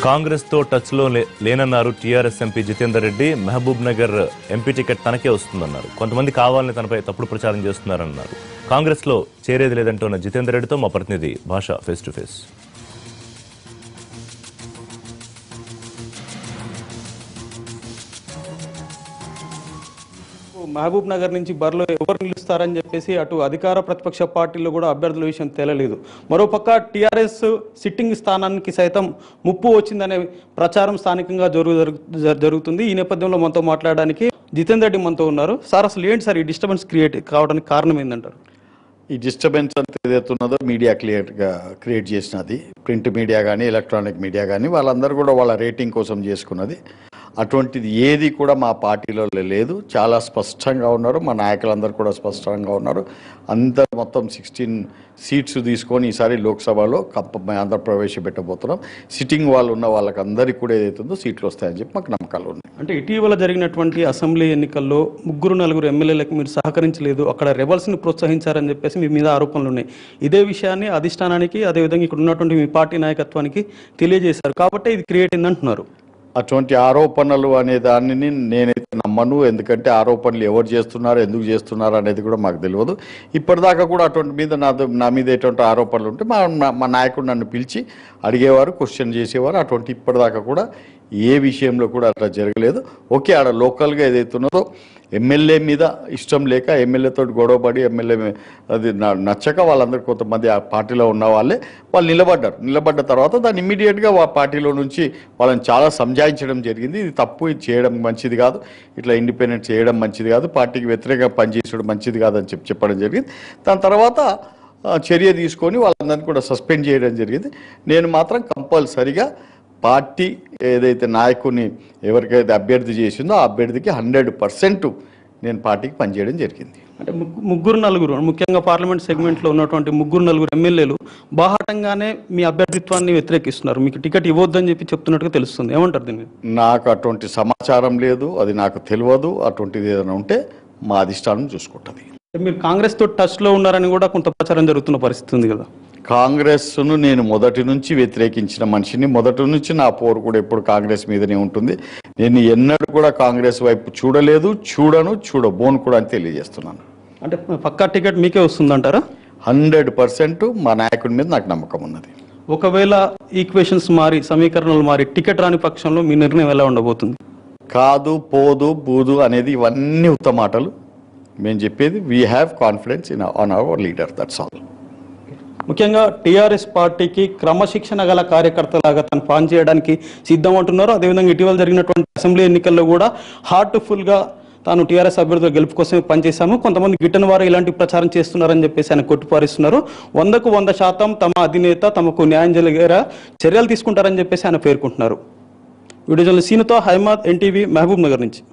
కాంగ్రెస్ తో టచ్ లో లేనన్నారు TRS MP Jitender Reddy. Mahabubnagar MP ticket తనకే వస్తుందన్నారు. కొంతమంది కావాలని తనపై తప్పుడు ప్రచారం చేస్తున్నారన్నారు. కాంగ్రెస్ లో చేరేది లేదంటున్న జితేందర్ రెడ్డితో మా ప్రతినిధి భాష face to face. Mahabubnagar నుంచి బరిలో ఎవరు నిలుస్తారని చెప్పేసి అటు అధికార ప్రతిపక్ష పార్టీలో కూడా అభ్యర్థుల విషయం తేలలేదు. మరోపక్క టీఆర్ఎస్ సిట్టింగ్ స్థానానికి సైతం ముప్పు వచ్చిందనే ప్రచారం స్థానికంగా జరుగుతుంది. ఈ నేపథ్యంలో మనతో మాట్లాడడానికి జితేందర్ రెడ్డి మనతో ఉన్నారు. సార్, అసలు ఏంటి సార్ ఈ డిస్టర్బెన్స్ క్రియేట్ కావడానికి కారణం ఏంటంటారు? ఈ డిస్టర్బెన్స్ అంతా ఏదైతున్నదో మీడియా క్రియేట్ చేసినది. ప్రింట్ మీడియా కానీ ఎలక్ట్రానిక్ మీడియా కానీ వాళ్ళందరూ కూడా వాళ్ళ రేటింగ్ కోసం చేసుకున్నది. అటువంటిది ఏది కూడా మా పార్టీలో లేదు. చాలా స్పష్టంగా ఉన్నారు, మా నాయకులందరూ కూడా స్పష్టంగా ఉన్నారు. అందరు మొత్తం 16 సీట్స్ తీసుకొని ఈసారి లోక్సభలో అందరూ ప్రవేశపెట్టబోతున్నాం. సిట్టింగ్ వాళ్ళు ఉన్న వాళ్ళకి అందరికీ కూడా ఏదైతుందో సీట్లు వస్తాయని చెప్పి మాకు నమ్మకాలు ఉన్నాయి. అంటే ఇటీవల జరిగినటువంటి అసెంబ్లీ ఎన్నికల్లో 3-4 ఎమ్మెల్యేలకు మీరు సహకరించలేదు, అక్కడ రెబల్స్ని ప్రోత్సహించారని చెప్పేసి మీ మీద ఆరోపణలు ఉన్నాయి. ఇదే విషయాన్ని అధిష్టానానికి అదేవిధంగా ఇక్కడ ఉన్నటువంటి మీ పార్టీ నాయకత్వానికి తెలియజేశారు కాబట్టి ఇది క్రియేట్ అయిందంటున్నారు. అటువంటి ఆరోపణలు అనే దానిని నేనైతే నమ్మను. ఎందుకంటే ఆరోపణలు ఎవరు చేస్తున్నారు, ఎందుకు చేస్తున్నారు అనేది కూడా మాకు తెలియదు. ఇప్పటిదాకా కూడా అటువంటి మీద నా మీద ఎటువంటి ఆరోపణలు ఉంటే మా నాయకుడు నన్ను పిలిచి అడిగేవారు, క్వశ్చన్ చేసేవారు. అటువంటి ఇప్పటిదాకా కూడా ఏ విషయంలో కూడా అట్లా జరగలేదు. ఓకే, ఆడ లోకల్గా ఏదైతున్నదో ఎమ్మెల్యే మీద ఇష్టం లేక ఎమ్మెల్యేతో గొడవపడి ఎమ్మెల్యే అది నచ్చక వాళ్ళందరూ కొంతమంది ఆ పార్టీలో ఉన్న వాళ్ళు నిలబడ్డ తర్వాత దాన్ని ఇమ్మీడియట్గా ఆ పార్టీలో నుంచి వాళ్ళని చాలా సంజాయించడం జరిగింది. ఇది తప్పు, ఇది చేయడం మంచిది కాదు, ఇట్లా ఇండిపెండెంట్ చేయడం మంచిది కాదు, పార్టీకి వ్యతిరేకంగా పనిచేసడం మంచిది కాదని చెప్పడం జరిగింది. దాని తర్వాత చర్య తీసుకొని వాళ్ళందరినీ కూడా సస్పెండ్ చేయడం జరిగింది. నేను మాత్రం కంపల్సరిగా పార్టీ ఏదైతే నాయకుని ఎవరికైతే అభ్యర్థి చేసిందో ఆ అభ్యర్థికి 100% నేను పార్టీకి పనిచేయడం జరిగింది. అంటే 3-4 ముఖ్యంగా పార్లమెంట్ సెగ్మెంట్లో ఉన్నటువంటి 3-4 ఎమ్మెల్యేలు బాహాటంగానే మీ అభ్యర్థిత్వాన్ని వ్యతిరేకిస్తున్నారు, మీకు టికెట్ ఇవ్వద్దని చెప్పి చెప్తున్నట్టుగా తెలుస్తుంది. ఏమంటారు దీన్ని? నాకు అటువంటి సమాచారం లేదు, అది నాకు తెలియదు. అటువంటిది ఏదైనా ఉంటే మా అధిష్టానం చూసుకుంటుంది. మీరు కాంగ్రెస్తో టచ్లో ఉన్నారని కూడా కొంత ప్రచారం జరుగుతున్న పరిస్థితి ఉంది కదా. కాంగ్రెస్ను నేను మొదటి నుంచి వ్యతిరేకించిన మనిషిని. మొదటి నుంచి నా పోరు కూడా ఎప్పుడు కాంగ్రెస్ మీదనే ఉంటుంది. నేను ఎన్నడూ కూడా కాంగ్రెస్ వైపు చూడబోను కూడా అని తెలియజేస్తున్నాను. అంటే పక్కా టికెట్ మీకే వస్తుందంటారా? 100% మా నాయకుడి మీద నాకు నమ్మకం ఉన్నది. ఒకవేళ ఈక్వేషన్స్ మారి, సమీకరణలు మారి టికెట్ రాని పక్షంలో మీ నిర్ణయం ఎలా ఉండబోతుంది? కాదు, పోదు, బూదు అనేది ఇవన్నీ ఉత్తమాటలు. మేము చెప్పేది we have confidence on our leader, that's all. ముఖ్యంగా టీఆర్ఎస్ పార్టీకి క్రమశిక్షణ గల కార్యకర్తలాగా తను పనిచేయడానికి సిద్ధం అంటున్నారు. అదేవిధంగా ఇటీవల జరిగినటువంటి అసెంబ్లీ ఎన్నికల్లో కూడా హార్ట్ఫుల్గా తాను టీఆర్ఎస్ అభ్యర్థుల గెలుపు కోసమే పనిచేశాము, కొంతమంది గిట్టని వారు ఇలాంటి ప్రచారం చేస్తున్నారని చెప్పేసి ఆయన కొట్టిపారిస్తున్నారు. 100% తమ అధినేత తమకు న్యాయం జరిగేలా చర్యలు తీసుకుంటారని చెప్పేసి ఆయన పేర్కొంటున్నారు. వీడియో జర్నలిస్ట్ సీనుతో హైమాద్, ఎన్టీవీ, మహబూబ్ నగర్ నుంచి.